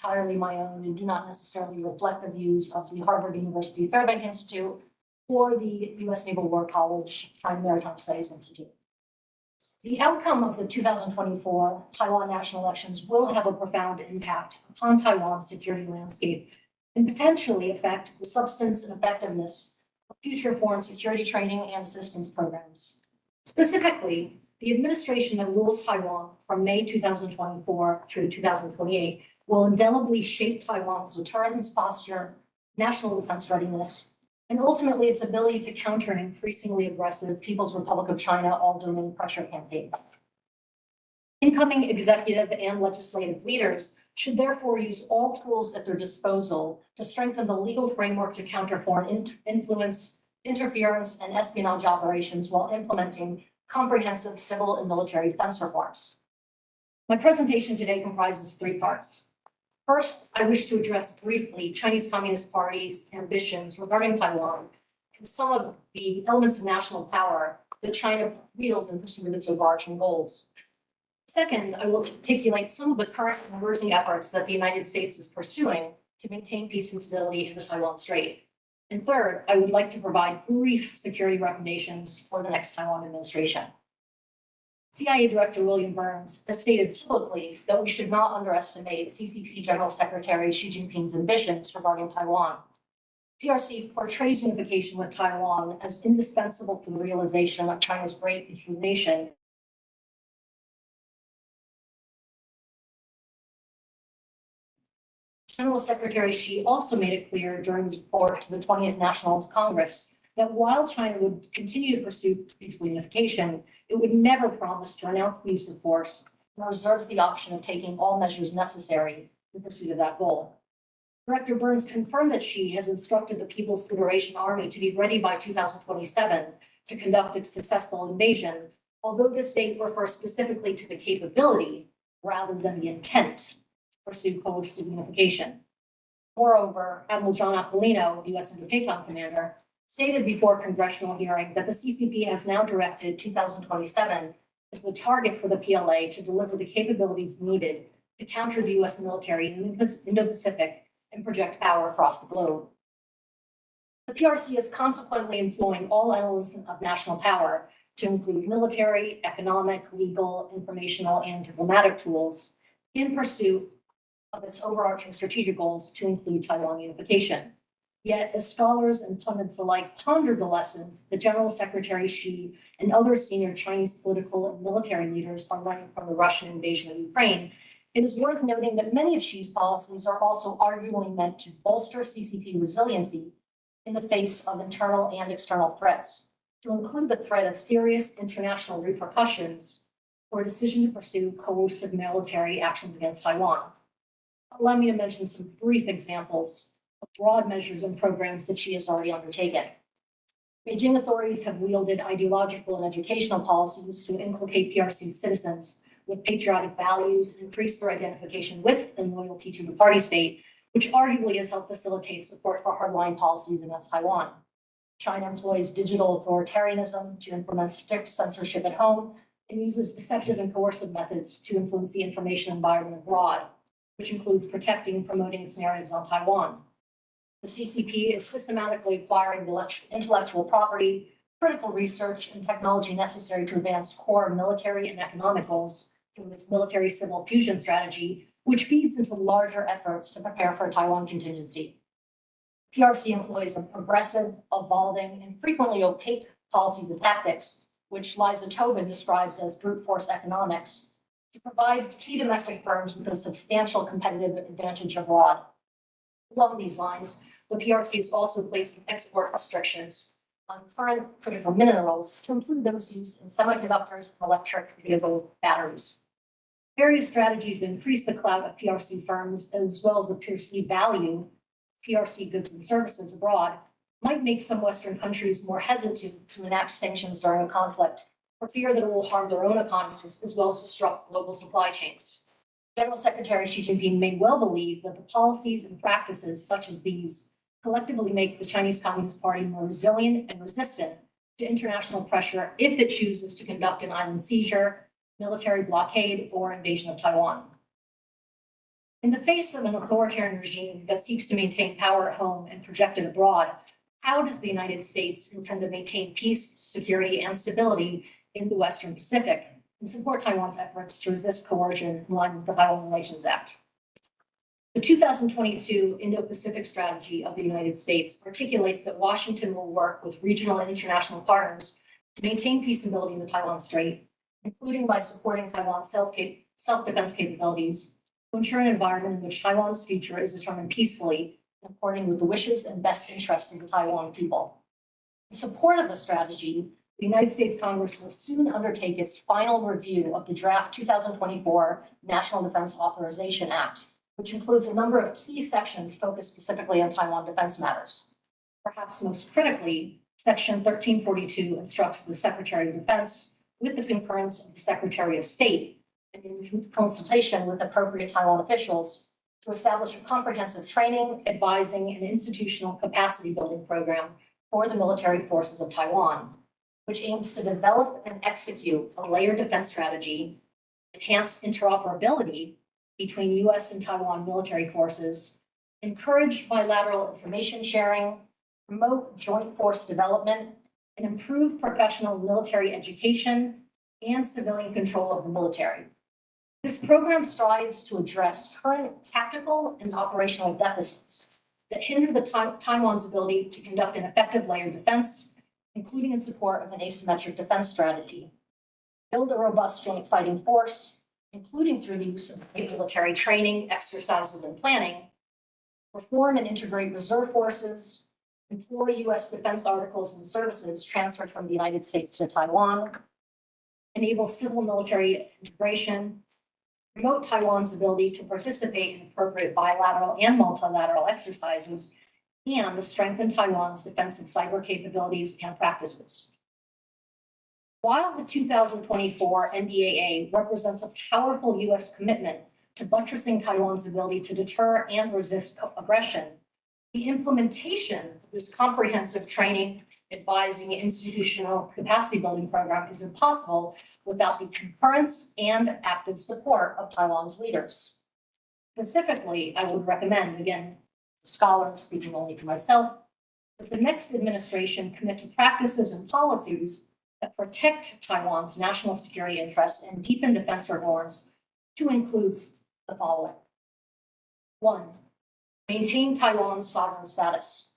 entirely my own and do not necessarily reflect the views of the Harvard University Fairbank Institute or the U.S. Naval War College Maritime Studies Institute. The outcome of the 2024 Taiwan national elections will have a profound impact upon Taiwan's security landscape and potentially affect the substance and effectiveness of future foreign security training and assistance programs. Specifically, the administration that rules Taiwan from May 2024 through 2028 will indelibly shape Taiwan's deterrence posture, national defense readiness, and ultimately its ability to counter an increasingly aggressive People's Republic of China all-domain pressure campaign. Incoming executive and legislative leaders should therefore use all tools at their disposal to strengthen the legal framework to counter foreign influence, interference, and espionage operations while implementing comprehensive civil and military defense reforms. My presentation today comprises three parts. First, I wish to address briefly Chinese Communist Party's ambitions regarding Taiwan and some of the elements of national power that China wields in pursuit of its overarching goals. Second, I will articulate some of the current and emerging efforts that the United States is pursuing to maintain peace and stability in the Taiwan Strait. And third, I would like to provide brief security recommendations for the next Taiwan administration. CIA Director William Burns has stated publicly that we should not underestimate CCP General Secretary Xi Jinping's ambitions regarding Taiwan. PRC portrays unification with Taiwan as indispensable for the realization of China's great nation. General Secretary Xi also made it clear during his report to the 20th National Congress that while China would continue to pursue peaceful unification, it would never promise to renounce the use of force and reserves the option of taking all measures necessary in pursuit of that goal. Director Burns confirmed that Xi has instructed the People's Liberation Army to be ready by 2027 to conduct a successful invasion, although this date refers specifically to the capability rather than the intent to pursue coercive unification. Moreover, Admiral John Aquilino, U.S. Indo-PACOM commander, stated before a congressional hearing that the CCP has now directed 2027 as the target for the PLA to deliver the capabilities needed to counter the U.S. military in the Indo-Pacific and project power across the globe. The PRC is consequently employing all elements of national power to include military, economic, legal, informational, and diplomatic tools in pursuit of its overarching strategic goals to include Taiwan unification. Yet, as scholars and pundits alike pondered the lessons that General Secretary Xi and other senior Chinese political and military leaders are learning from the Russian invasion of Ukraine, it is worth noting that many of Xi's policies are also arguably meant to bolster CCP resiliency in the face of internal and external threats, to include the threat of serious international repercussions for a decision to pursue coercive military actions against Taiwan. Allow me to mention some brief examples of broad measures and programs that Xi has already undertaken. Beijing authorities have wielded ideological and educational policies to inculcate PRC citizens with patriotic values, increase their identification with and loyalty to the party state, which arguably has helped facilitate support for hardline policies against Taiwan. China employs digital authoritarianism to implement strict censorship at home and uses deceptive and coercive methods to influence the information environment abroad, which includes protecting and promoting its narratives on Taiwan. The CCP is systematically acquiring intellectual property, critical research, and technology necessary to advance core military and economic goals through its military-civil fusion strategy, which feeds into larger efforts to prepare for a Taiwan contingency. PRC employs a progressive, evolving, and frequently opaque policies and tactics, which Liza Tobin describes as brute force economics, to provide key domestic firms with a substantial competitive advantage abroad. Along these lines, the PRC is also placing export restrictions on current critical minerals to include those used in semiconductors and electric vehicle batteries. Various strategies increase the clout of PRC firms as well as the perceived value of PRC goods and services abroad might make some Western countries more hesitant to enact sanctions during a conflict for fear that it will harm their own economies as well as disrupt global supply chains. General Secretary Xi Jinping may well believe that the policies and practices such as these collectively make the Chinese Communist Party more resilient and resistant to international pressure if it chooses to conduct an island seizure, military blockade, or invasion of Taiwan. In the face of an authoritarian regime that seeks to maintain power at home and project it abroad, how does the United States intend to maintain peace, security, and stability in the Western Pacific and support Taiwan's efforts to resist coercion in line with the Taiwan Relations Act? The 2022 Indo-Pacific Strategy of the United States articulates that Washington will work with regional and international partners to maintain peace and stability in the Taiwan Strait, including by supporting Taiwan's self-defense capabilities to ensure an environment in which Taiwan's future is determined peacefully and according with the wishes and best interests of the Taiwan people. In support of the strategy, the United States Congress will soon undertake its final review of the draft 2024 National Defense Authorization Act, which includes a number of key sections focused specifically on Taiwan defense matters. Perhaps most critically, Section 1342 instructs the Secretary of Defense, with the concurrence of the Secretary of State, and in consultation with appropriate Taiwan officials, to establish a comprehensive training, advising, and institutional capacity building program for the military forces of Taiwan, which aims to develop and execute a layered defense strategy, enhance interoperability between U.S. and Taiwan military forces, encourage bilateral information sharing, promote joint force development, and improve professional military education and civilian control of the military. This program strives to address current tactical and operational deficits that hinder Taiwan's ability to conduct an effective layered defense, including in support of an asymmetric defense strategy, build a robust joint fighting force, including through the use of military training, exercises, and planning, reform and integrate reserve forces, employ U.S. defense articles and services transferred from the United States to Taiwan, enable civil military integration, promote Taiwan's ability to participate in appropriate bilateral and multilateral exercises, and strengthen Taiwan's defensive cyber capabilities and practices. While the 2024 NDAA represents a powerful U.S. commitment to buttressing Taiwan's ability to deter and resist aggression, the implementation of this comprehensive training, advising, institutional capacity building program is impossible without the concurrence and active support of Taiwan's leaders. Specifically, I would recommend, again, scholar speaking only for myself, that the next administration commit to practices and policies that protect Taiwan's national security interests and deepen defense reforms, to include the following. 1, maintain Taiwan's sovereign status.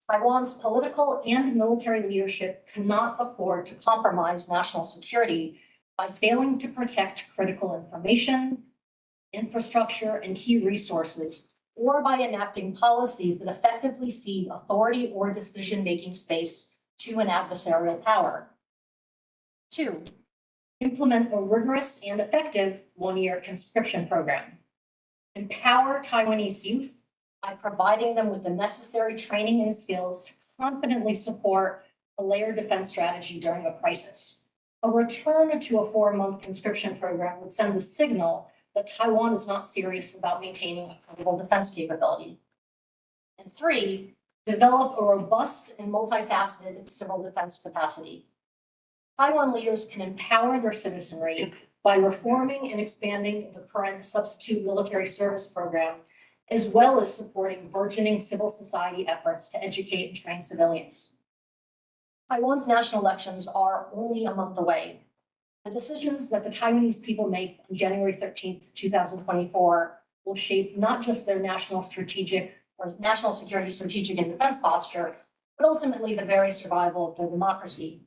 Taiwan's political and military leadership cannot afford to compromise national security by failing to protect critical information, infrastructure, and key resources, or by enacting policies that effectively cede authority or decision-making space to an adversarial power. 2, implement a rigorous and effective one-year conscription program. Empower Taiwanese youth by providing them with the necessary training and skills to confidently support a layered defense strategy during a crisis. A return to a 4-month conscription program would send a signal that Taiwan is not serious about maintaining a credible defense capability. And 3, develop a robust and multifaceted civil defense capacity. Taiwan leaders can empower their citizenry by reforming and expanding the current substitute military service program, as well as supporting burgeoning civil society efforts to educate and train civilians. Taiwan's national elections are only a month away. The decisions that the Taiwanese people make on January 13th, 2024 will shape not just their national security, strategic, and defense posture, but ultimately the very survival of their democracy.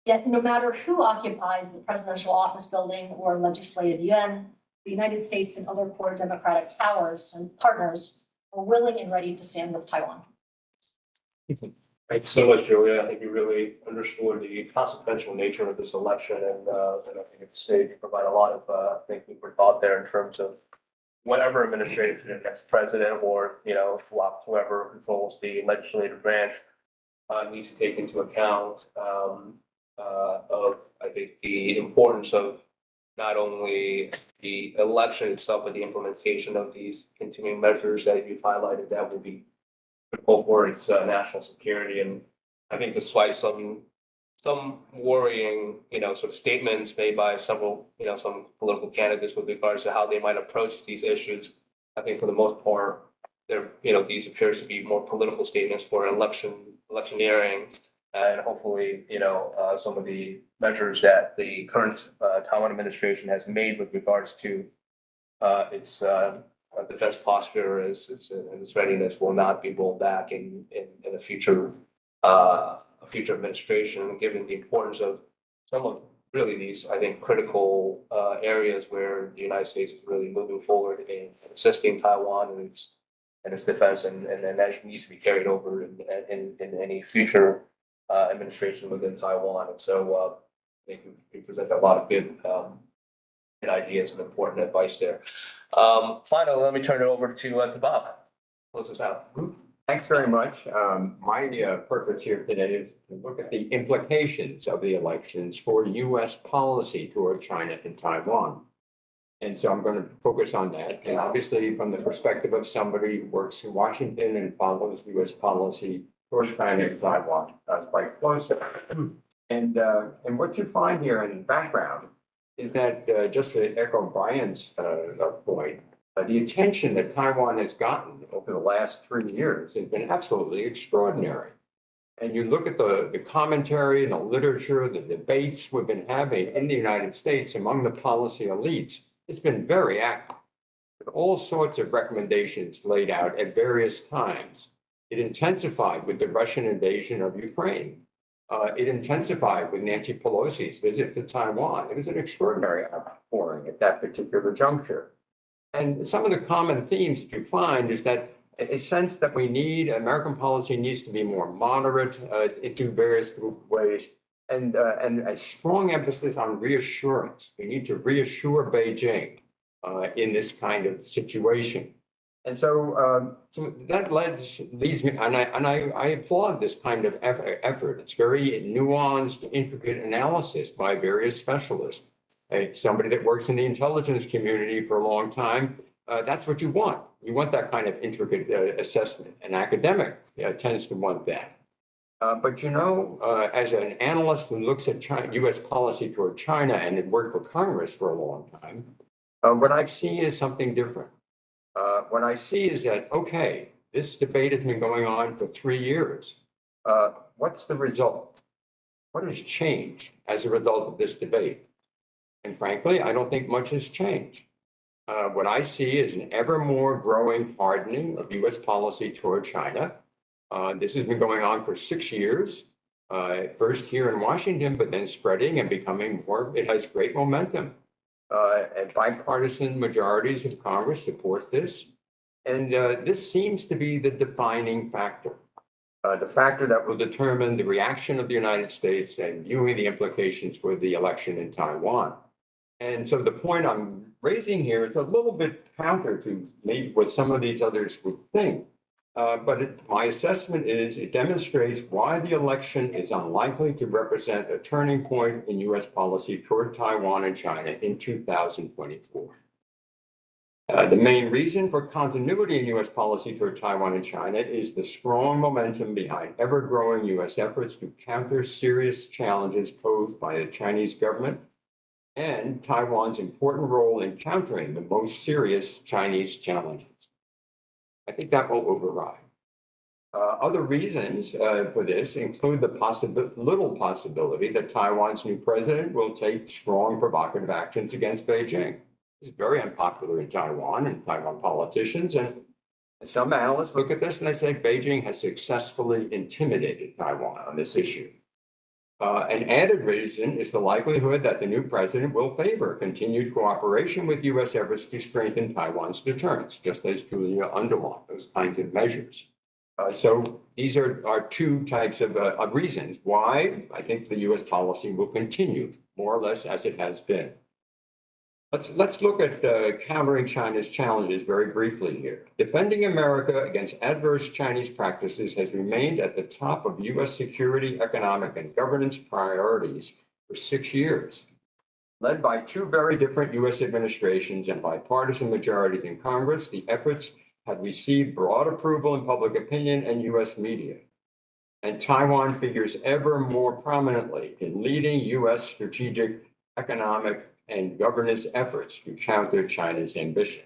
Yet, no matter who occupies the presidential office building or legislative yuan, the United States and other core democratic powers and partners are willing and ready to stand with Taiwan. Thanks so much, Julia. I think you really underscored the consequential nature of this election, and I think it's safe to provide a lot of thinking for thought there in terms of whatever administration, the next president, or whoever controls the legislative branch needs to take into account of, I think, the importance of not only the election itself, but the implementation of these continuing measures that you've highlighted that will be critical for its national security. And I think despite some worrying, sort of statements made by several, some political candidates with regards to how they might approach these issues, I think for the most part, these appears to be more political statements for electioneering. And hopefully, some of the measures that the current Taiwan administration has made with regards to its defense posture and its readiness will not be rolled back in a future administration, given the importance of some of really these, I think, critical areas where the United States is really moving forward in assisting Taiwan and its defense, and that needs to be carried over in any future administration within Taiwan. And so I think we present a lot of good ideas and important advice there. Finally, let me turn it over to Bob. Close us out. Thanks very much. My purpose here today is to look at the implications of the elections for U.S. policy toward China and Taiwan. And so I'm going to focus on that. And obviously, from the perspective of somebody who works in Washington and follows U.S. policy toward China and Taiwan quite closely. And what you find here in the background is that just to echo Brian's point, the attention that Taiwan has gotten over the last 3 years has been absolutely extraordinary. And you look at the commentary and the literature, the debates we've been having in the United States among the policy elites, it's been very active, with all sorts of recommendations laid out at various times. It intensified with the Russian invasion of Ukraine. It intensified with Nancy Pelosi's visit to Taiwan. It was an extraordinary outpouring at that particular juncture. And some of the common themes that you find is that a sense that American policy needs to be more moderate in various ways, and a strong emphasis on reassurance. We need to reassure Beijing in this kind of situation. And so, that leads me, and I applaud this kind of effort. It's very nuanced, intricate analysis by various specialists. Somebody that works in the intelligence community for a long time, that's what you want. You want that kind of intricate assessment. An academic tends to want that. But as an analyst who looks at U.S. policy toward China and had worked for Congress for a long time, what I see is something different. What I see is that, okay, this debate has been going on for 3 years. What's the result? What has changed as a result of this debate? And frankly, I don't think much has changed. What I see is an ever more growing hardening of U.S. policy toward China. This has been going on for 6 years, first here in Washington, but then spreading and becoming more, it has great momentum. And bipartisan majorities of Congress support this. And this seems to be the defining factor, the factor that will determine the reaction of the United States and viewing the implications for the election in Taiwan. And so the point I'm raising here is a little bit counter to maybe what some of these others would think. But my assessment is it demonstrates why the election is unlikely to represent a turning point in U.S. policy toward Taiwan and China in 2024. The main reason for continuity in U.S. policy toward Taiwan and China is the strong momentum behind ever-growing U.S. efforts to counter serious challenges posed by the Chinese government and Taiwan's important role in countering the most serious Chinese challenges. I think that will override. Other reasons for this include the little possibility that Taiwan's new president will take strong provocative actions against Beijing. It's very unpopular in Taiwan and Taiwan politicians. And some analysts look at this and they say Beijing has successfully intimidated Taiwan on this issue. An added reason is the likelihood that the new president will favor continued cooperation with U.S. efforts to strengthen Taiwan's deterrence, just as Julia underlined those kinds of measures. So these are two types of reasons why I think the U.S. policy will continue more or less as it has been. Let's look at countering China's challenges very briefly here. Defending America against adverse Chinese practices has remained at the top of U.S. security, economic, and governance priorities for 6 years. Led by two very different U.S. administrations and bipartisan majorities in Congress, the efforts have received broad approval in public opinion and U.S. media. And Taiwan figures ever more prominently in leading U.S. strategic, economic, and governance efforts to counter China's ambitions.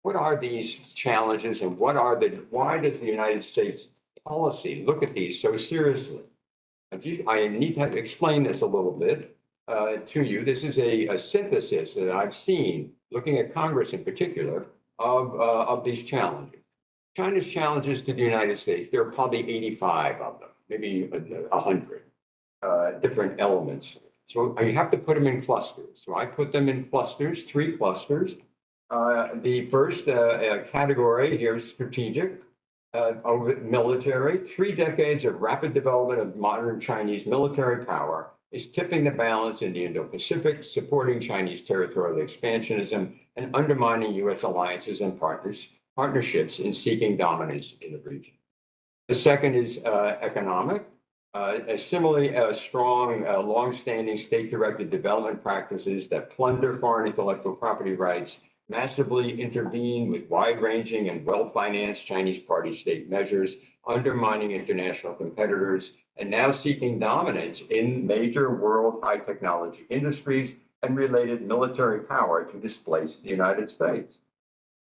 what are these challenges and why does the United States policy look at these so seriously? I need to explain this a little bit to you. This is a synthesis that I've seen, looking at Congress in particular, of these challenges. China's challenges to the United States, there are probably 85 of them, maybe 100 different elements. So you have to put them in clusters. So I put them in clusters, 3 clusters. The first category here is strategic, military. 3 decades of rapid development of modern Chinese military power is tipping the balance in the Indo-Pacific, supporting Chinese territorial expansionism, and undermining U.S. alliances and partnerships in seeking dominance in the region. The second is economic. Similarly, strong, long-standing state-directed development practices that plunder foreign intellectual property rights, massively intervene with wide-ranging and well-financed Chinese party-state measures, undermining international competitors, and now seeking dominance in major world high-technology industries and related military power to displace the United States.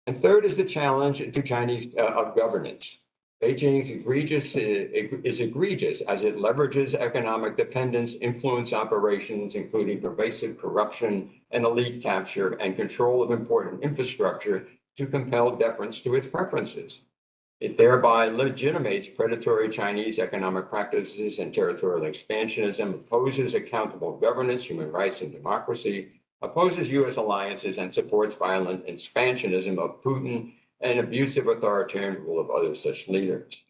And third is the challenge to Chinese of governance. Beijing's is egregious as it leverages economic dependence, influence operations, including pervasive corruption and elite capture and control of important infrastructure to compel deference to its preferences. It thereby legitimates predatory Chinese economic practices and territorial expansionism, opposes accountable governance, human rights, and democracy, opposes U.S. alliances, and supports violent expansionism of Putin and abusive authoritarian rule of other such leaders.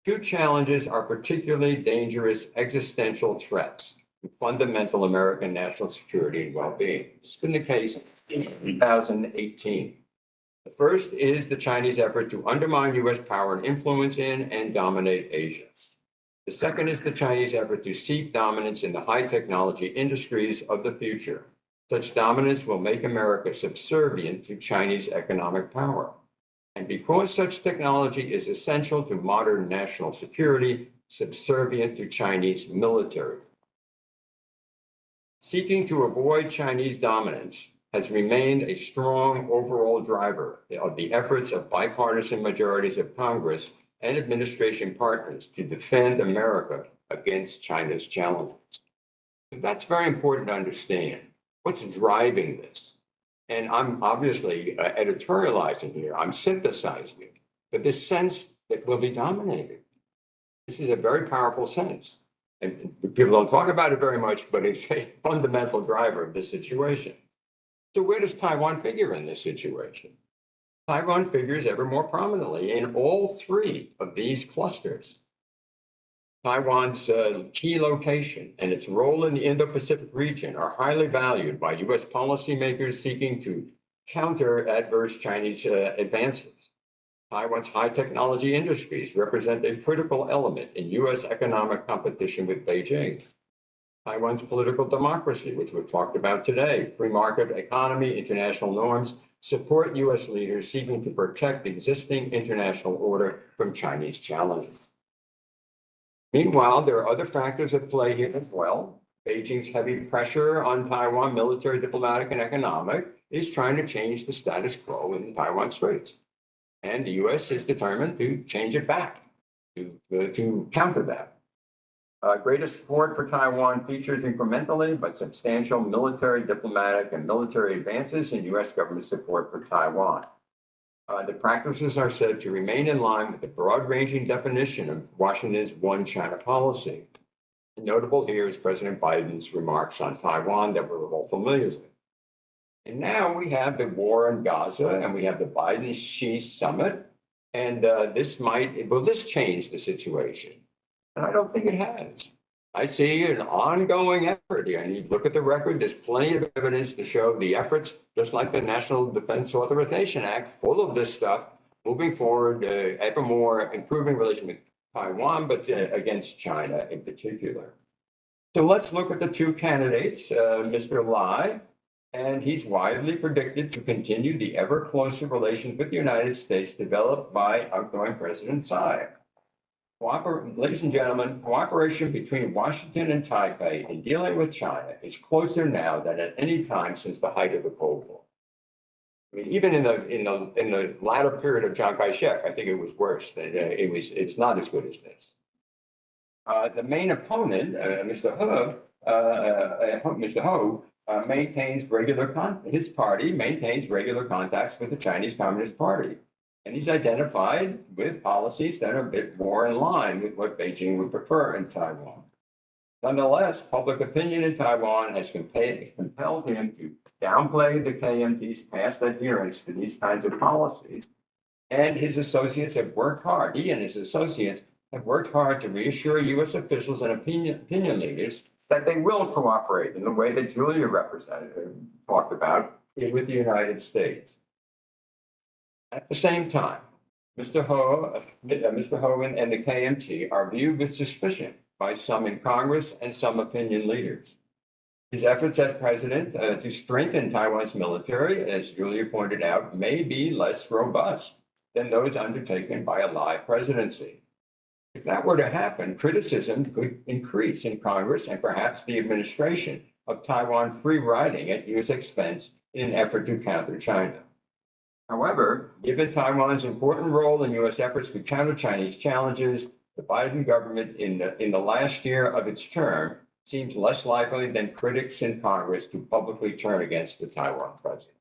2 challenges are particularly dangerous existential threats to fundamental American national security and well-being. This has been the case in 2018. The first is the Chinese effort to undermine U.S. power and influence in and dominate Asia. The second is the Chinese effort to seek dominance in the high technology industries of the future. Such dominance will make America subservient to Chinese economic power. And because such technology is essential to modern national security, subservient to Chinese military. Seeking to avoid Chinese dominance has remained a strong overall driver of the efforts of bipartisan majorities of Congress and administration partners to defend America against China's challenges. That's very important to understand. What's driving this? And I'm obviously editorializing here, I'm synthesizing it, but this sense that we'll be dominated. This is a very powerful sense. And people don't talk about it very much, but it's a fundamental driver of this situation. So where does Taiwan figure in this situation? Taiwan figures ever more prominently in all 3 of these clusters. Taiwan's key location and its role in the Indo-Pacific region are highly valued by U.S. policymakers seeking to counter adverse Chinese advances. Taiwan's high technology industries represent a critical element in U.S. economic competition with Beijing. Taiwan's political democracy, which we've talked about today, free market economy, international norms, support U.S. leaders seeking to protect existing international order from Chinese challenges. Meanwhile, there are other factors at play here as well. Beijing's heavy pressure on Taiwan, military, diplomatic, and economic, is trying to change the status quo in the Taiwan Straits. And the U.S. is determined to change it back, to counter that. Greater support for Taiwan features incrementally but substantial military, diplomatic, and military advances in U.S. government support for Taiwan. The practices are said to remain in line with the broad-ranging definition of Washington's one China policy. Notable here is President Biden's remarks on Taiwan that we're all familiar with. And now we have the war in Gaza and we have the Biden-Xi summit. And will this change the situation? And I don't think it has. I see an ongoing effort here. And you look at the record, there's plenty of evidence to show the efforts, just like the National Defense Authorization Act, full of this stuff, moving forward, ever more improving relations with Taiwan, but against China in particular. So let's look at the 2 candidates, Mr. Lai, and he's widely predicted to continue the ever closer relations with the United States developed by outgoing President Tsai. Ladies and gentlemen, cooperation between Washington and Taipei in dealing with China is closer now than at any time since the height of the Cold War. I mean, even in the latter period of Chiang Kai-shek, I think it was worse. It's not as good as this. The main opponent, Mr. Ho, maintains his party maintains regular contacts with the Chinese Communist Party. And he's identified with policies that are a bit more in line with what Beijing would prefer in Taiwan. Nonetheless, public opinion in Taiwan has compelled him to downplay the KMT's past adherence to these kinds of policies. And his associates have worked hard, he and his associates have worked hard to reassure US officials and opinion leaders that they will cooperate in the way that Julia talked about with the United States. At the same time, Mr. Ho and the KMT are viewed with suspicion by some in Congress and some opinion leaders. His efforts as president to strengthen Taiwan's military, as Julia pointed out, may be less robust than those undertaken by a live presidency. If that were to happen, criticism could increase in Congress and perhaps the administration of Taiwan free riding at US expense in an effort to counter China. However, given Taiwan's important role in US efforts to counter Chinese challenges, the Biden government in the last year of its term seems less likely than critics in Congress to publicly turn against the Taiwan president.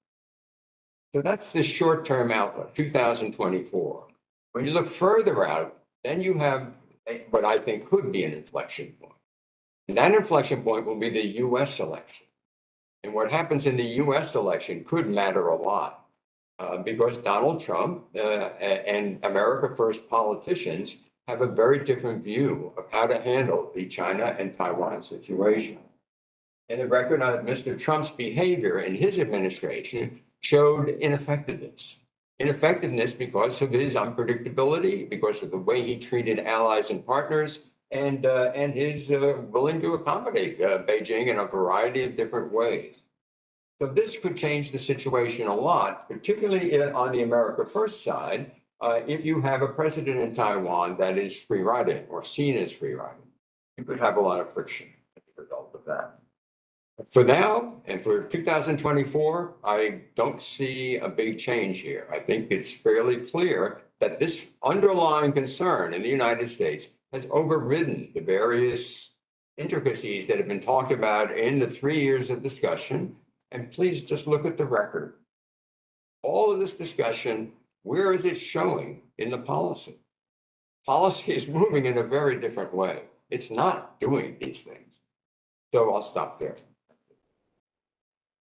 So that's the short-term outlook, 2024. When you look further out, then you have what I think could be an inflection point. And that inflection point will be the US election. And what happens in the US election could matter a lot because Donald Trump and America First politicians have a very different view of how to handle the China and Taiwan situation. And the record on Mr. Trump's behavior in his administration showed ineffectiveness. Ineffectiveness because of his unpredictability, because of the way he treated allies and partners, and his willing to accommodate Beijing in a variety of different ways. So this could change the situation a lot, particularly on the America First side, if you have a president in Taiwan that is free riding or seen as free riding. You could have a lot of friction as a result of that. For now, and for 2024, I don't see a big change here. I think it's fairly clear that this underlying concern in the United States has overridden the various intricacies that have been talked about in the 3 years of discussion. And please just look at the record. All of this discussion, where is it showing in the policy? Policy is moving in a very different way. It's not doing these things. So I'll stop there.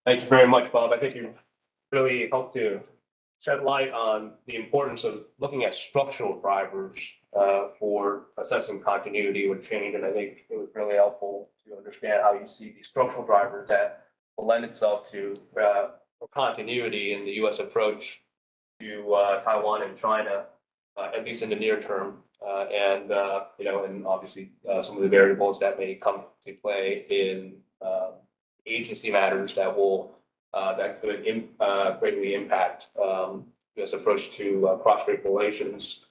Thank you very much, Bob. I think you really helped to shed light on the importance of looking at structural drivers for assessing continuity with change. And I think it was really helpful to understand how you see these structural drivers that will lend itself to continuity in the US approach to Taiwan and China, at least in the near term. And obviously some of the variables that may come to play in agency matters that could greatly impact US approach to cross-strait relations.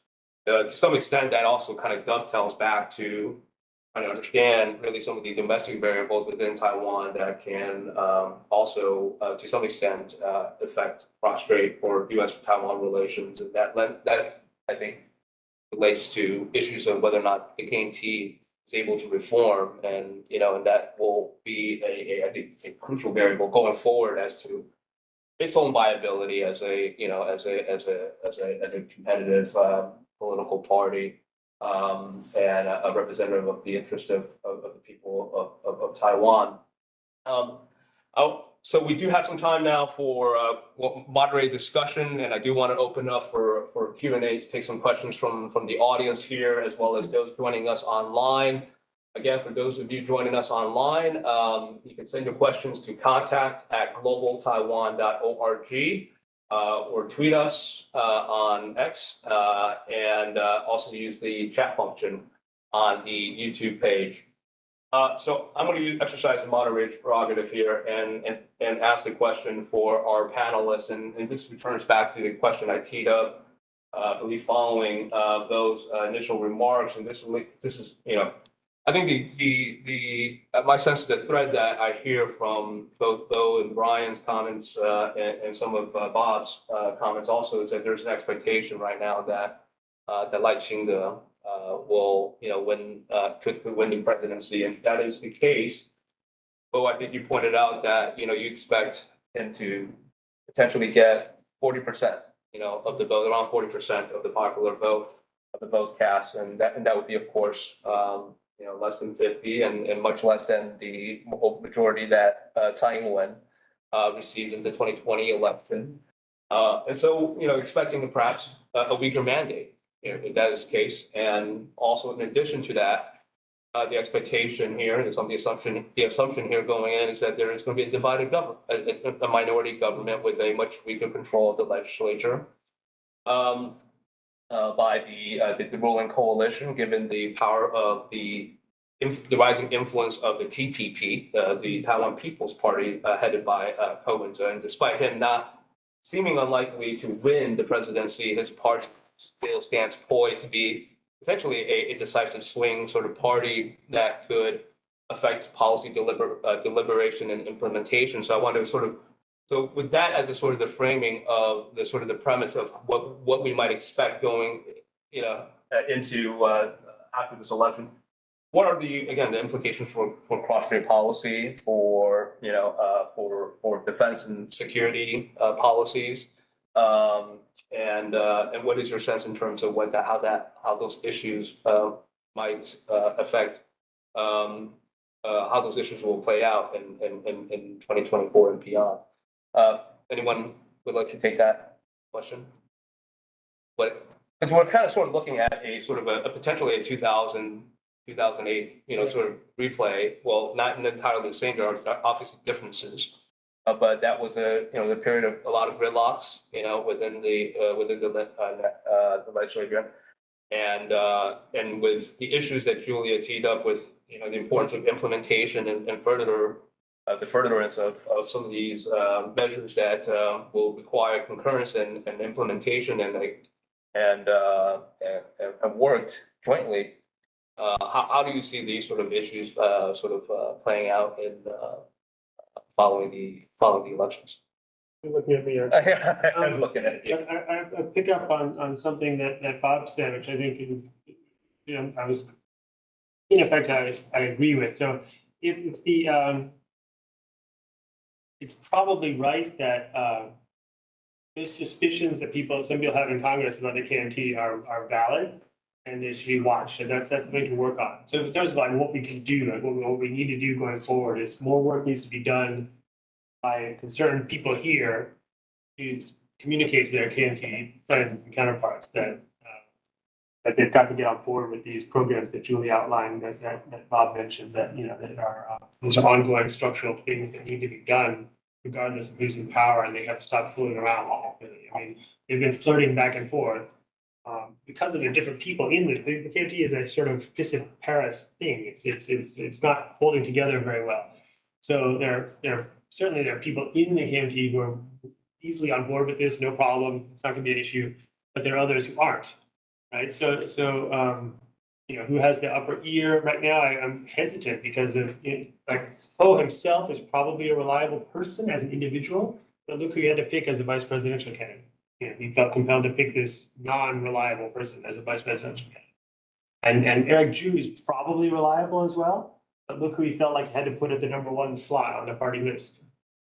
To some extent, that also kind of dovetails back to trying to understand really some of the domestic variables within Taiwan that can also, to some extent, affect cross-strait or US-Taiwan relations. And that I think relates to issues of whether or not the KMT is able to reform, and that will be I think it's a crucial variable going forward as to its own viability as a competitive political party and a representative of the interest of the people of Taiwan. So we do have some time now for moderated discussion, and I do want to open up for Q&A to take some questions from the audience here, as well as those joining us online. Again, for those of you joining us online, you can send your questions to contact@globaltaiwan.org or tweet us on X, and also use the chat function on the YouTube page. So I'm going to exercise the moderator's prerogative here and ask a question for our panelists. And this returns back to the question I teed up, I believe, following those initial remarks. And this is, I think my sense of the thread that I hear from both Bo and Brian's comments, and some of Bob's, comments also is that there's an expectation right now that, that Ching-te, will, could win the presidency. And if that is the case, Bo, I think you pointed out that, you expect him to potentially get 40%, of the vote, around 40% of the popular vote of the vote cast. And that would be, of course, less than 50 and much less than the majority that Taiwan received in the 2020 election. And so, expecting perhaps a weaker mandate, if that is the case. And also, in addition to that, the expectation here, and the assumption here going in is that there is going to be a divided government, a minority government with a much weaker control of the legislature. By the ruling coalition, given the power of the rising influence of the TPP, the Taiwan People's Party, headed by Kuomintang. And despite him not seeming unlikely to win the presidency, his party still stands poised to be potentially a decisive swing sort of party that could affect policy deliberation and implementation. So I want to so with that as a sort of the framing of the premise of what we might expect going, into after this election, what are the implications for cross-strait policy, for defense and security policies, and what is your sense in terms of how those issues might affect how those issues will play out in 2024 and beyond? Anyone would like to take that question? But because we're kind of sort of looking at a sort of a potentially a 2008, sort of replay. Well, not entirely the same. There are obviously differences, but that was the period of a lot of gridlocks, within the legislature, and with the issues that Julia teed up with, the importance of implementation and further. The furtherance of some of these measures that will require concurrence and implementation and worked jointly. How do you see these sort of issues playing out in following the elections? You're looking at me. I'm looking at you. I pick up on something that Bob said, which I think I was in effect I agree with. So if the it's probably right that those suspicions that some people have in Congress about the KMT are valid, and they should be watched. And that's something to work on. So in terms of what we can do, what we need to do going forward is more work needs to be done by concerned people here to communicate to their KMT friends and counterparts that they've got to get on board with these programs that Julie outlined, that Bob mentioned, that that are these are ongoing structural things that need to be done regardless of who's in power, and they have to stop fooling around. Really. I mean, they've been flirting back and forth because of the different people in the KMT is a sort of disparate thing. It's not holding together very well. So there certainly there are people in the KMT who are easily on board with this, no problem. It's not going to be an issue, but there are others who aren't. Right. So who has the upper ear right now? I'm hesitant because of Ho himself is probably a reliable person as an individual, but look who he had to pick as a vice presidential candidate. He felt compelled to pick this non-reliable person as a vice presidential candidate. And Eric Chu is probably reliable as well, but look who he felt like he had to put at the #1 slot on the party list,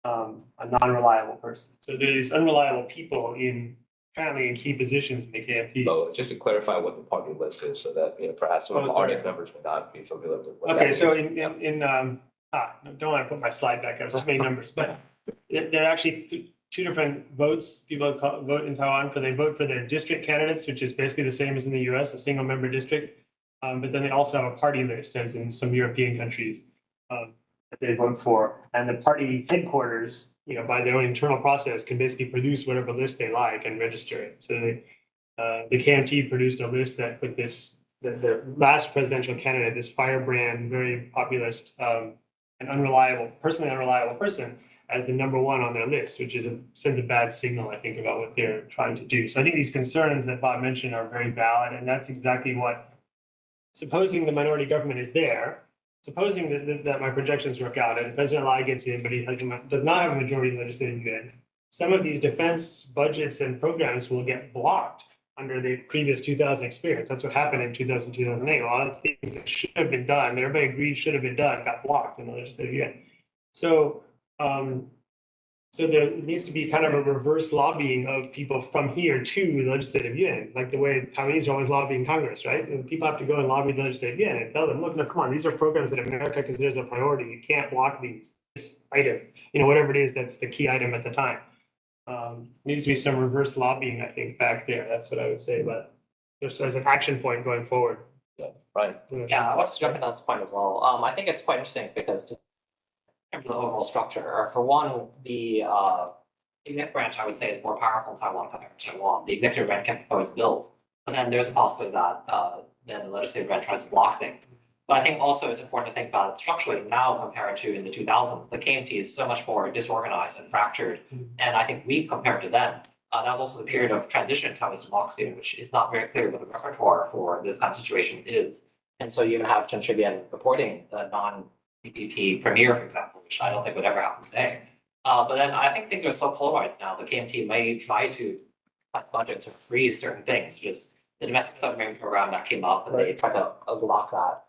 a non-reliable person. So there's unreliable people apparently in key positions in the KMT. So just to clarify what the party list is, so that perhaps some of the audience members may not be familiar with what Okay, that so is. don't want to put my slide back up, there's many numbers, but there are actually two different votes. People vote in Taiwan they vote for their district candidates, which is basically the same as in the US, a single member district. But then they also have a party list, as in some European countries, that they vote for. And the party headquarters, by their own internal process, can basically produce whatever list they like and register it. So the KMT produced a list that put the last presidential candidate, this firebrand, very populist, and personally unreliable person, as the #1 on their list, which sends a bad signal, I think, about what they're trying to do. So I think these concerns that Bob mentioned are very valid, and that's exactly what supposing the minority government is there, supposing that my projections work out and President Lai gets in, but he does not have a majority in the legislative yuan, some of these defense budgets and programs will get blocked under the previous 2000 experience. That's what happened in 2000, 2008. A lot of things that should have been done, everybody agreed should have been done, got blocked in the legislative yuan. So, so there needs to be kind of a reverse lobbying of people from here to the legislative yuan, like the way Taiwanese are always lobbying Congress, right? And people have to go and lobby the legislative yuan and tell them, look, no, come on, these are programs that America considers a priority. You can't block this item, whatever it is, that's the key item at the time. Needs to be some reverse lobbying, I think, back there. That's what I would say, but just as an action point going forward. Yeah, right. Yeah, I want to jump in on this point as well. I think it's quite interesting because in terms of the overall structure, for one, the executive branch, I would say, is more powerful in Taiwan compared to Taiwan. The executive branch can propose bills, but then there's a possibility that then the legislative branch tries to block things. But I think also it's important to think about it structurally now compared to in the 2000s. The KMT is so much more disorganized and fractured, and I think weak compared to then. That was also the period of transition in Taiwanese democracy, which is not very clear what the repertoire for this kind of situation is. And so you even have Chen Shui-bian reporting the non-TPP premier, for example, which I don't think would ever happen today. But then I think things are so polarized now. The KMT may try to cut budget to freeze certain things, such as the domestic submarine program that came up, and they tried to block that.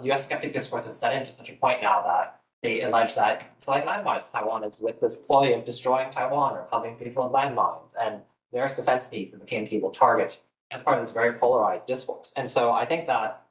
US skeptic discourse has set in to such a point now that they allege that it's like landmines. Taiwan is with this ploy of destroying Taiwan or covering people in landmines, and there's defense needs that the KMT will target as part of this very polarized discourse. And so I think that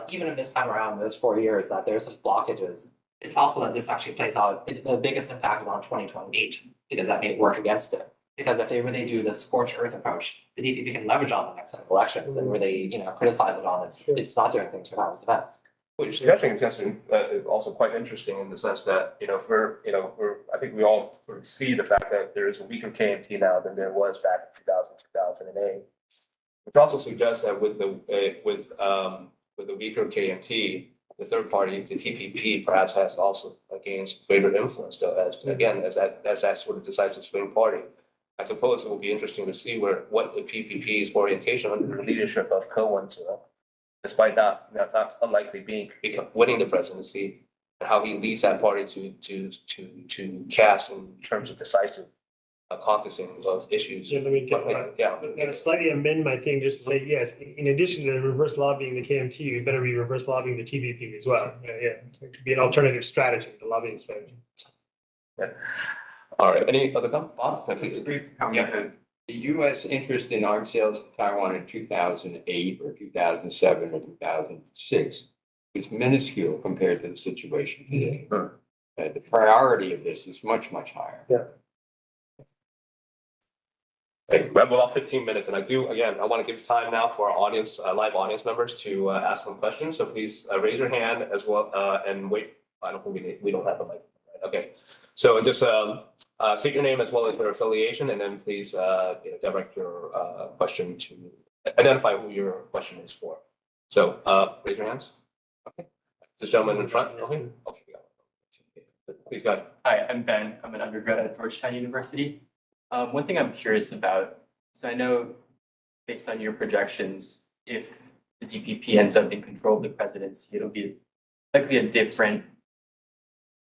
even if this time around, those 4 years, that there's such blockages, it's possible that this actually plays out. The biggest impact is on 2028 because that may work against it. Because if they really do this scorched earth approach, the DPP can leverage on the next set of elections and really, criticize it on it's not doing things for Taiwan's defense. Which I think is also quite interesting in the sense that, I think we all sort of see the fact that there is a weaker KMT now than there was back in 2008. Which also suggests that with the weaker KMT, the third party, the TPP, perhaps has also gained greater influence as that sort of decisive swing party. I suppose it will be interesting to see what the PPP's orientation under the leadership of Kuomintang, despite that, that's not unlikely winning the presidency, and how he leads that party to cast in terms of decisive caucusing of issues. Yeah, let me get that. Yeah. I'm gonna slightly amend my thing just to say, yes, in addition to reverse lobbying the KMT, you better be reverse lobbying the TPP as well. Yeah, it could be an alternative strategy, the lobbying strategy. Yeah. All right, any other comments? Bob, please. The US interest in arms sales to Taiwan in 2008 or 2007 or 2006 was minuscule compared to the situation today. The priority of this is much, much higher. Yeah. Hey, we have about 15 minutes, and I want to give time now for our audience, live audience members to ask some questions. So please raise your hand as well and wait. I don't think we don't have a mic. Okay, so just state your name as well as your affiliation, and then please direct your question to identify who your question is for. So raise your hands. Okay, this gentleman in front. Okay. Please go ahead. Hi, I'm Ben. I'm an undergrad at Georgetown University. One thing I'm curious about, so I know based on your projections, if the DPP ends up in control of the presidency, it'll be likely a different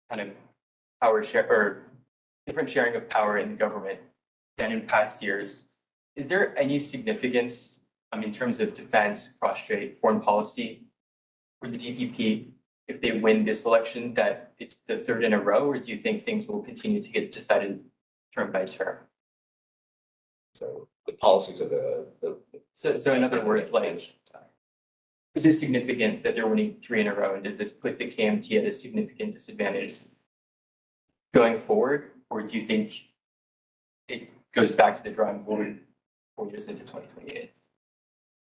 kind of power share or different sharing of power in the government than in past years. Is there any significance in terms of defense, cross-strait, foreign policy for the DPP if they win this election, that it's the third in a row, or do you think things will continue to get decided term by term? So the policies of the So in other words, like, is it significant that they're winning 3 in a row, and does this put the KMT at a significant disadvantage going forward, or do you think it goes back to the drawing board 4 years into 2028?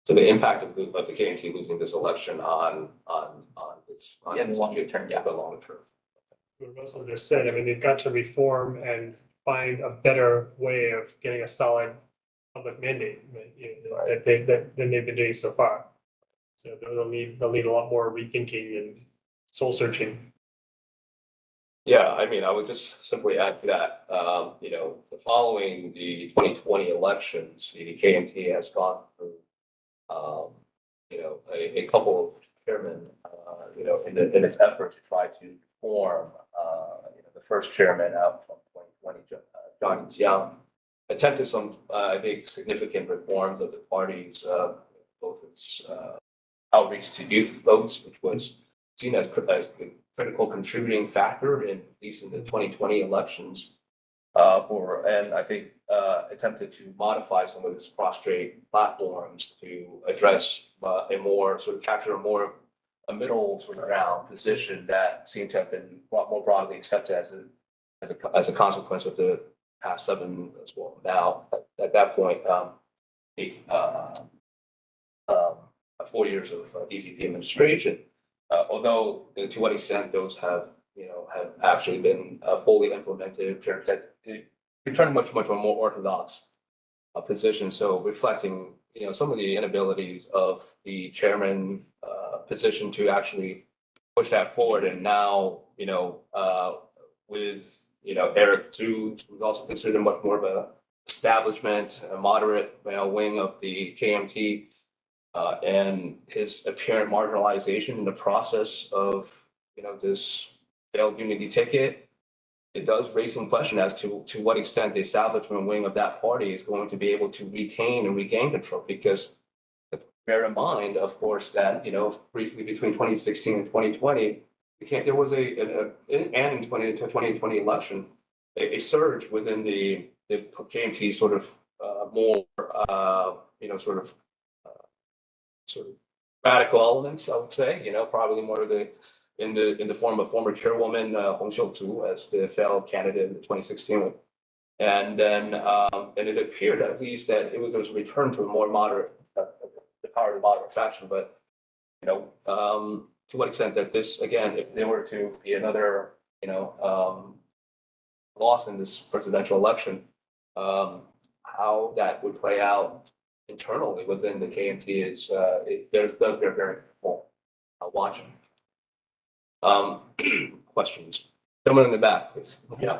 So the impact of the KMT losing this election on its the longer term, the long term. Russell just said, I mean, they've got to reform and find a better way of getting a solid public mandate than they've been doing so far. So they'll need a lot more rethinking and soul searching. Yeah, I mean, I would just simply add to that, following the 2020 elections, the KMT has gone through a couple of chairmen, in its effort to try to form, the first chairman out from 2020, John Jiang, attempted some, I think, significant reforms of the party's, both its outreach to youth votes, which was seen as a critical contributing factor in at least in the 2020 elections. And I think attempted to modify some of its prostrate platforms to address a more sort of capture a middle sort of ground position that seemed to have been more broadly accepted as a consequence of the past 7 as well. Now, at that point, 4 years of DPP administration, although to what extent those have actually been fully implemented, returning much a more orthodox position. So reflecting some of the inabilities of the chairman position to actually push that forward, and now with Eric Zhu, who's also considered much more of a establishment, a moderate wing of the KMT, and his apparent marginalization in the process of this failed unity ticket, it does raise some question as to what extent the establishment wing of that party is going to be able to retain and regain control. Because bear in mind, of course, that briefly between 2016 and 2020, there was and in 2020 election, a surge within the KMT sort of more sort of radical elements, I would say, probably more of in the form of former chairwoman Hong Xiu-tu as the failed candidate in 2016. And then and it appeared at least that there was a return to a more moderate, the power of the moderate faction. But to what extent that this, again, if there were to be another loss in this presidential election, how that would play out internally within the KMT is they're very watching. Questions? Someone in the back, please. Yeah.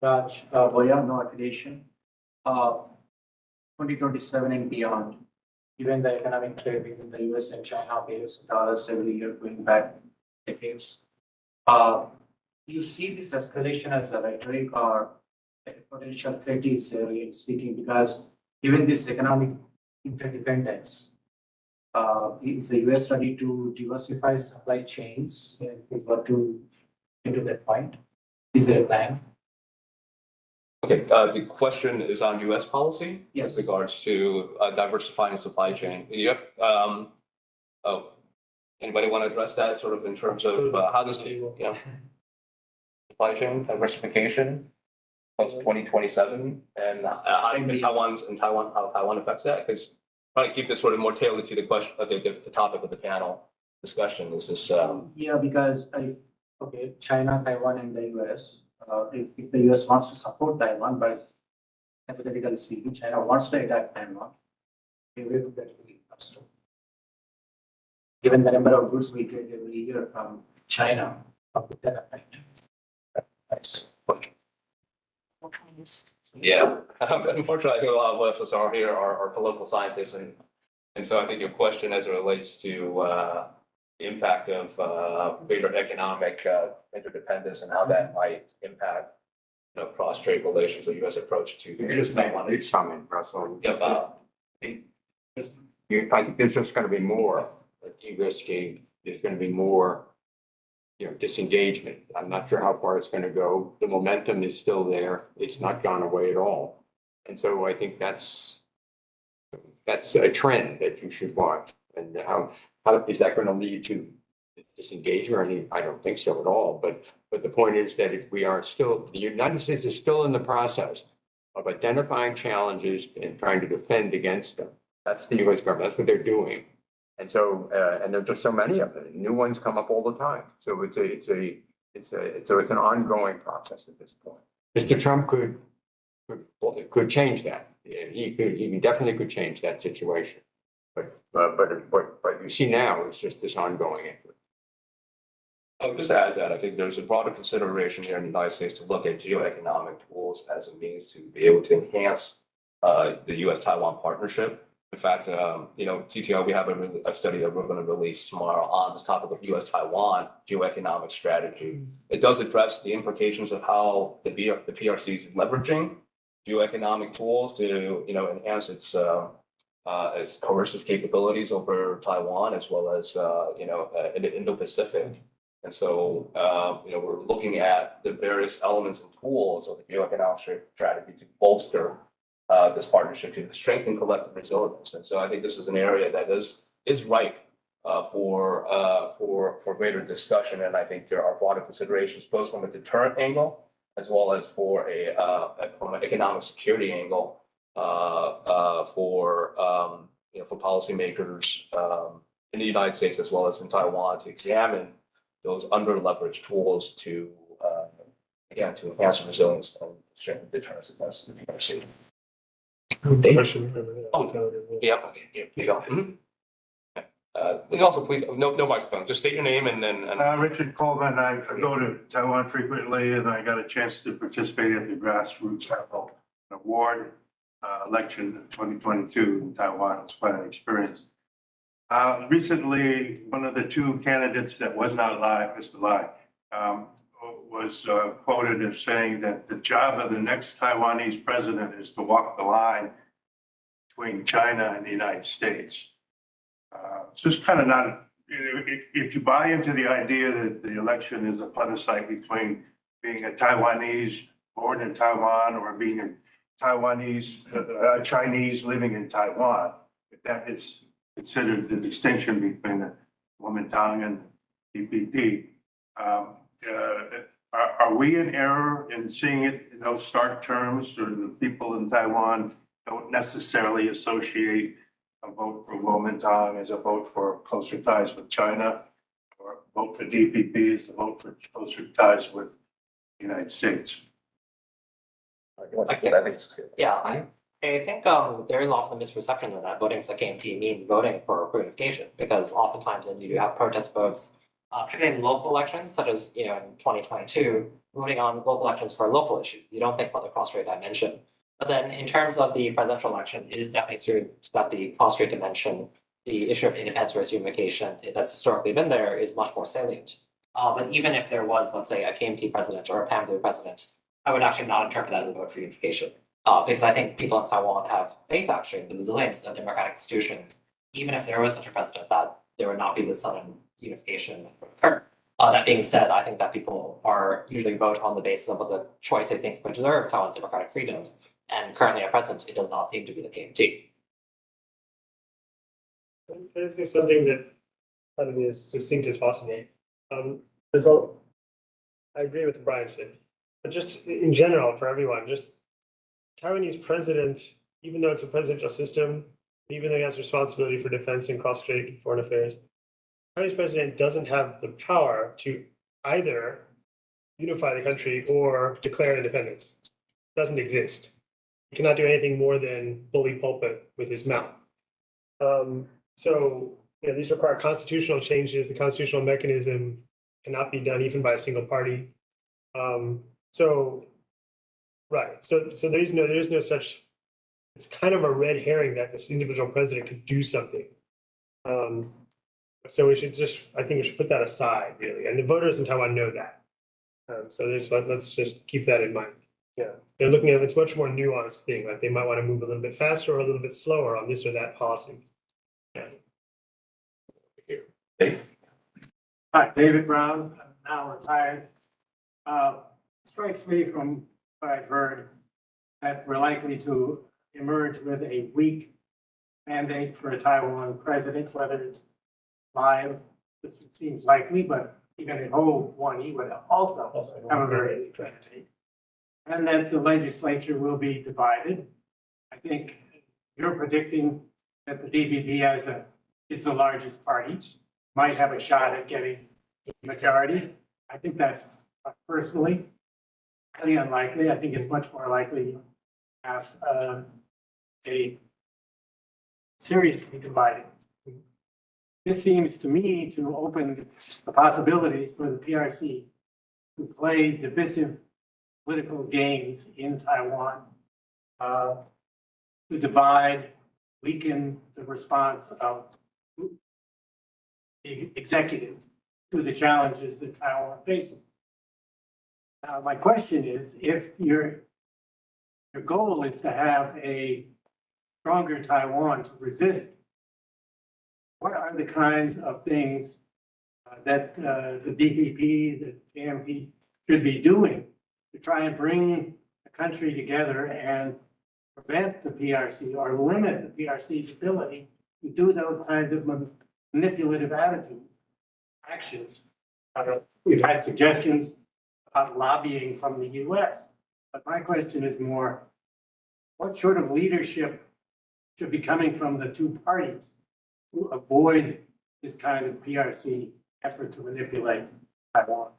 Raj, Voya, no affiliation. 2027 and beyond, given the economic trade between the US and China billions of dollars every year going back decades, you see this escalation as a rhetoric or a potential threat is really speaking, because given this economic interdependence, is the US ready to diversify supply chains if we were to get to that point? Is there a plan? Okay, the question is on US policy? Yes. With regards to diversifying supply chain. Yep. Anybody want to address that sort of in terms of how this supply chain diversification post 2027 and how Taiwan affects that? Because trying to keep this sort of more tailored to the question, the topic of the panel discussion. This is Yeah, because China, Taiwan, and the US. If the US wants to support Taiwan, but hypothetically speaking, China wants to attack Taiwan, they will get really faster. Given the number of goods we get every year from China, up to that effect. nice. Yeah, unfortunately, I think a lot of us are here are political scientists, and so I think your question as it relates to the impact of greater economic interdependence and how that might impact cross-trade relations or U.S. approach to. You just make one comment, Russell. Yeah, I think there's just going to be more de-risking. There's going to be more, disengagement. I'm not sure how far it's going to go. The momentum is still there. It's not gone away at all. And so I think that's a trend that you should watch. And how is that going to lead to disengagement? I don't think so at all. But the point is that if we are still, the United States is still in the process of identifying challenges and trying to defend against them. That's the U.S. government. That's what they're doing. And so, and there are just so many of them. New ones come up all the time. So it's an ongoing process at this point. Mr. Trump could change that. He definitely could change that situation. But you see now, it's just this ongoing effort. I would just add that I think there's a broader consideration here in the United States to look at geoeconomic tools as a means to be able to enhance the U.S.-Taiwan partnership. In fact, TTL, we have a study that we're going to release tomorrow on this topic of U.S.-Taiwan geoeconomic strategy. It does address the implications of how the PRC is leveraging geoeconomic tools to, enhance its coercive capabilities over Taiwan as well as, in the Indo-Pacific. And so, we're looking at the various elements and tools of the geoeconomic strategy to bolster this partnership to strengthen collective resilience. And so I think this is an area that is ripe for greater discussion. And I think there are broader considerations both from a deterrent angle as well as for from an economic security angle for policymakers in the United States as well as in Taiwan to examine those under-leveraged tools to enhance resilience and strengthen deterrence against the PRC. Yeah, okay, yeah, there you go. And also, please, no microphone, just state your name and then. Richard Coleman, I go to Taiwan frequently and I got a chance to participate in the grassroots level award election in 2022 in Taiwan. It's quite an experience. Recently, one of the two candidates that was not alive, Mr. Lai, was quoted as saying that the job of the next Taiwanese president is to walk the line between China and the United States. It's just kind of not, if you buy into the idea that the election is a plebiscite between being a Taiwanese born in Taiwan or being a Taiwanese, Chinese living in Taiwan, if that is considered the distinction between the Kuomintang and TPP, are we in error in seeing it in those stark terms, or the people in Taiwan don't necessarily associate a vote for Kuomintang as a vote for closer ties with China, or a vote for DPP as a vote for closer ties with the United States? Yeah, I think there is often a misperception that voting for the KMT means voting for reunification, because oftentimes then you do have protest votes, particularly in local elections, such as in 2022, voting on local elections for a local issue. You don't think about the cross-strait dimension. But then in terms of the presidential election, it is definitely true that the cross-strait dimension, the issue of independence versus unification that's historically been there, is much more salient. But even if there was, let's say, a KMT president or a PAM president, I would actually not interpret that as a vote for unification. Because I think people in Taiwan have faith actually in the resilience of democratic institutions, even if there was such a precedent that there would not be the sudden unification occur. That being said, I think that people are usually vote on the basis of what the choice they think would preserve Taiwan's democratic freedoms. And currently at present, it does not seem to be the KMT. Can I say something that try to be as succinct as possible? I agree with Brian said, but just in general for everyone, just Taiwanese president, even though it's a presidential system, even though he has responsibility for defense and cross-strait and foreign affairs, Taiwanese president doesn't have the power to either unify the country or declare independence. It doesn't exist. He cannot do anything more than bully pulpit with his mouth. These require constitutional changes. The constitutional mechanism cannot be done even by a single party. So there is no such. It's kind of a red herring that this individual president could do something. So I think we should put that aside, really. And the voters in Taiwan know that. Let's just keep that in mind. Yeah, they're looking at it's much more nuanced thing. Like they might want to move a little bit faster or a little bit slower on this or that policy. Yeah. Hi, David Brown, I'm now retired. Strikes me from what I've heard that we're likely to emerge with a weak mandate for a Taiwan president, whether it's live, this seems likely, but even at home, one, he would also have a very weak mandate. And that the legislature will be divided. I think you're predicting that the DPP is the largest party, might have a shot at getting the majority. I think that's personally highly unlikely. I think it's much more likely to have a seriously divided. This seems to me to open the possibilities for the PRC to play divisive political games in Taiwan, to divide weaken the response of the executive to the challenges that Taiwan faces. Now, my question is, if your goal is to have a stronger Taiwan to resist, what are the kinds of things that the DPP, the KMT should be doing to try and bring the country together and prevent the PRC or limit the PRC's ability to do those kinds of manipulative actions? We've had suggestions about lobbying from the US, but my question is more, what sort of leadership should be coming from the two parties to avoid this kind of PRC effort to manipulate Taiwan?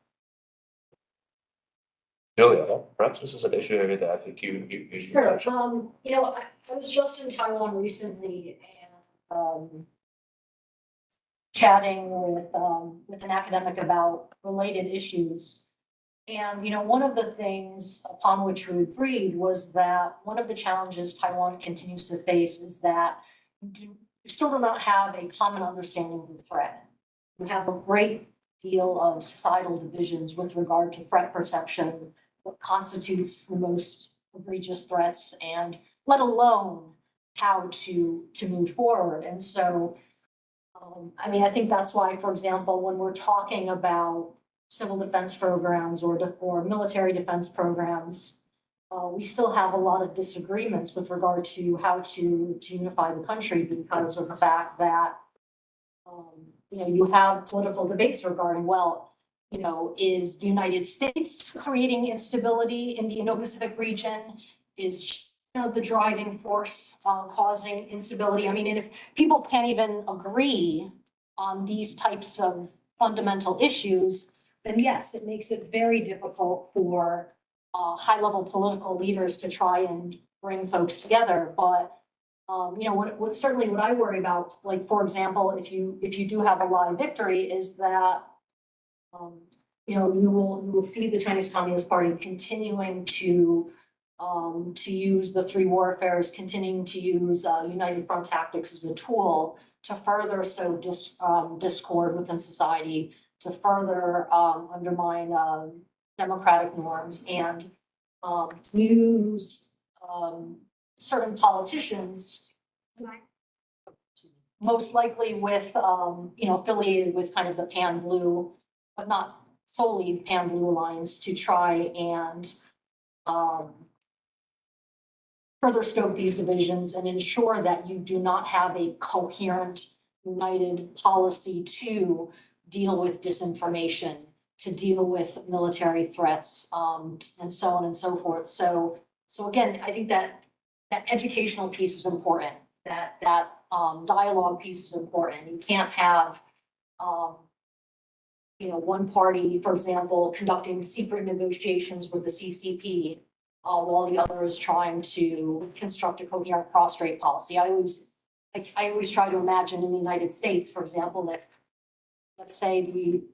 Julia, perhaps this is an issue that I think you Sure. mentioned. I was just in Taiwan recently and chatting with an academic about related issues. And, one of the things upon which we agreed was that one of the challenges Taiwan continues to face is that we still do not have a common understanding of the threat. We have a great deal of societal divisions with regard to threat perception, what constitutes the most egregious threats, and let alone how to move forward. And so, I think that's why, for example, when we're talking about civil defense programs or military defense programs, we still have a lot of disagreements with regard to how to unify the country because of the fact that, you have political debates regarding, is the United States creating instability in the Indo-Pacific region? Is the driving force causing instability? And if people can't even agree on these types of fundamental issues, then yes, it makes it very difficult for high-level political leaders to try and bring folks together. But what I worry about, like, for example, if you do have a live victory, is that you will see the Chinese Communist Party continuing to use the three warfares, continuing to use united front tactics as a tool to further sow discord within society, to further undermine democratic norms, and use certain politicians, most likely with affiliated with kind of the pan-blue, but not solely pan-blue alliance, to try and further stoke these divisions and ensure that you do not have a coherent, united policy to deal with disinformation, to deal with military threats, and so on and so forth. So again, I think that educational piece is important, that dialogue piece is important. You can't have one party, for example, conducting secret negotiations with the CCP while the other is trying to construct a coherent cross-strait policy. I always try to imagine in the United States, for example, if, let's say, the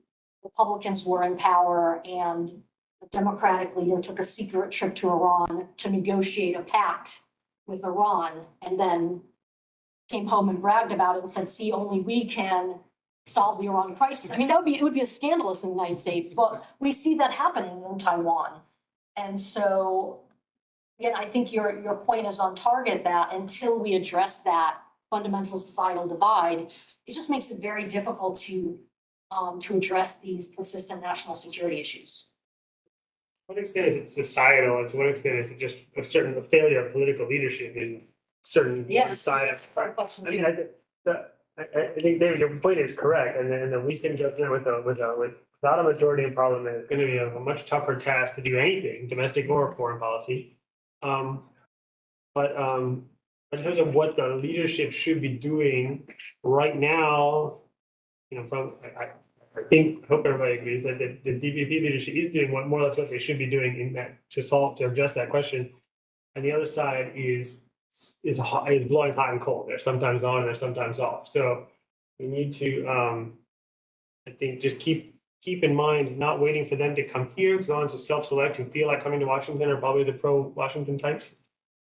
Republicans were in power and a Democratic leader took a secret trip to Iran to negotiate a pact with Iran and then came home and bragged about it and said, see, only we can solve the Iran crisis. It would be a scandalous in the United States, but we see that happening in Taiwan. And so, again, I think your point is on target, that until we address that fundamental societal divide, it just makes it very difficult to address these persistent national security issues. To what extent is it societal, and to what extent is it just a failure of political leadership in certain sides? I think, David, your point is correct, and then we can jump in without a majority in parliament. It's going to be a much tougher task to do anything, domestic or foreign policy. But in terms of what the leadership should be doing right now, I hope everybody agrees that the DPP leadership is doing more or less what they should be doing in that to address that question. And the other side is blowing hot and cold. They're sometimes on, they're sometimes off. So we need to, I think, just keep in mind, not waiting for them to come here, because the ones who self-select, who feel like coming to Washington, are probably the pro-Washington types.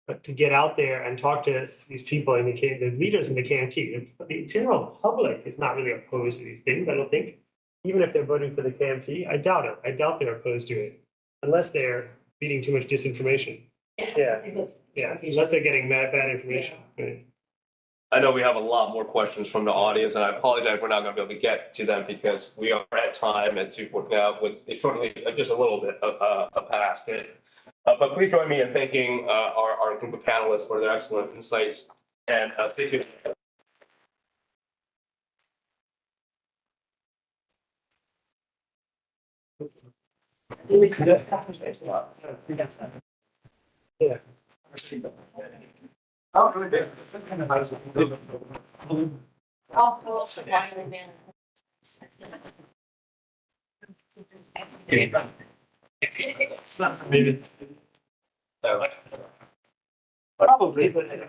to get out there and talk to these people in the leaders in the KMT. The general public is not really opposed to these things, I don't think. Even if they're voting for the KMT, I doubt it. I doubt they're opposed to it, unless they're feeding too much disinformation. Yeah. Yeah, unless they're getting bad information. Right. I know we have a lot more questions from the audience, and I apologize, we're not gonna be able to get to them because we are at time at 2:40 now, with it's certainly just a little bit past it. But please join me in thanking our group of panelists for their excellent insights, and thank you. Yeah. Oh, also, why are they- Maybe. Probably, but.